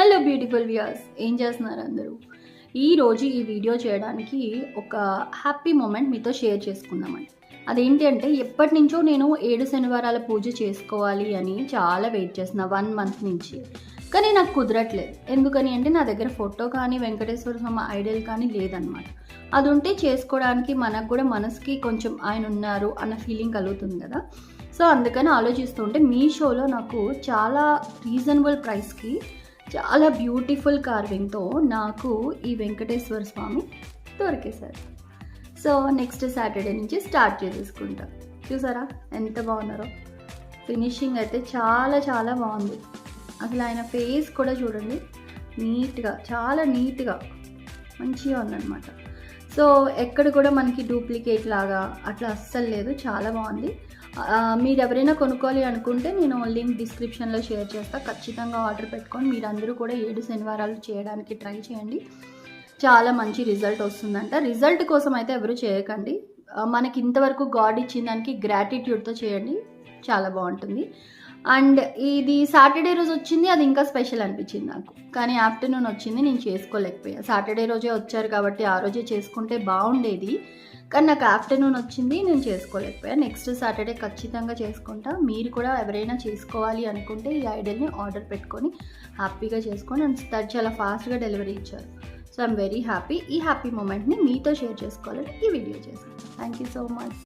Hello beautiful viewers, ఏం చేస్తున్నారు అందరూ? ఈరోజు ఈ వీడియో చేయడానికి ఒక హ్యాపీ మూమెంట్ మీతో షేర్ చేసుకుందామండి. అదేంటి అంటే, ఎప్పటి నుంచో నేను 7 శనివారాల పూజ చేసుకోవాలి అని చాలా వెయిట్ చేస్తున్నా 1 మంత్ నుంచి. కానీ నాకు కుదరట్లేదు. ఎందుకని అంటే నా దగ్గర ఫోటో కానీ వెంకటేశ్వర స్వామి ఐడల్ కానీ లేదనమాట. అది ఉంటే చేసుకోవడానికి మనకు కూడా మనసుకి కొంచెం ఆయన ఉన్నారు అన్న ఫీలింగ్ కలుగుతుంది కదా. సో అందుకని ఆలోచిస్తుంటే మీషోలో నాకు చాలా రీజనబుల్ ప్రైస్కి చాలా బ్యూటిఫుల్ కార్వింగ్తో నాకు ఈ వెంకటేశ్వర స్వామి దొరికేశారు. సో నెక్స్ట్ సాటర్డే నుంచి స్టార్ట్ చేసేసుకుంటా. చూసారా ఎంత బాగున్నారో? ఫినిషింగ్ అయితే చాలా చాలా బాగుంది. అసలు ఆయన ఫేస్ కూడా చూడండి, నీట్గా, చాలా నీట్గా మంచిగా ఉందన్నమాట. సో ఎక్కడ కూడా మనకి డూప్లికేట్ లాగా అట్లా అస్సలు లేదు, చాలా బాగుంది. మీరు ఎవరైనా కొనుక్కోవాలి అనుకుంటే నేను లింక్ డిస్క్రిప్షన్లో షేర్ చేస్తాను. ఖచ్చితంగా ఆర్డర్ పెట్టుకొని మీరందరూ కూడా 7 శనివారాలు చేయడానికి ట్రై చేయండి. చాలా మంచి రిజల్ట్ వస్తుందంట. రిజల్ట్ కోసం అయితే ఎవరు చేయకండి. మనకి ఇంతవరకు గాడ్ ఇచ్చిన దానికి గ్రాటిట్యూడ్తో చేయండి, చాలా బాగుంటుంది. అండ్ ఇది సాటర్డే రోజు వచ్చింది, అది ఇంకా స్పెషల్ అనిపించింది నాకు. కానీ ఆఫ్టర్నూన్ వచ్చింది, నేను చేసుకోలేకపోయా. సాటర్డే రోజే వచ్చారు కాబట్టి ఆ రోజే చేసుకుంటే బాగుండేది, కానీ నాకు ఆఫ్టర్నూన్ వచ్చింది, నేను చేసుకోలేకపోయా. నెక్స్ట్ సాటర్డే ఖచ్చితంగా చేసుకుంటా. మీరు కూడా ఎవరైనా చేసుకోవాలి అనుకుంటే ఈ ఐడల్ని ఆర్డర్ పెట్టుకొని హ్యాపీగా చేసుకొని, అండ్ చాలా ఫాస్ట్గా డెలివరీ ఇచ్చారు. So I'm very happy. ఈ హ్యాపీ మూమెంట్ని మీతో షేర్ చేసుకోవాలని ఈ వీడియో చేశాను. Thank you so much.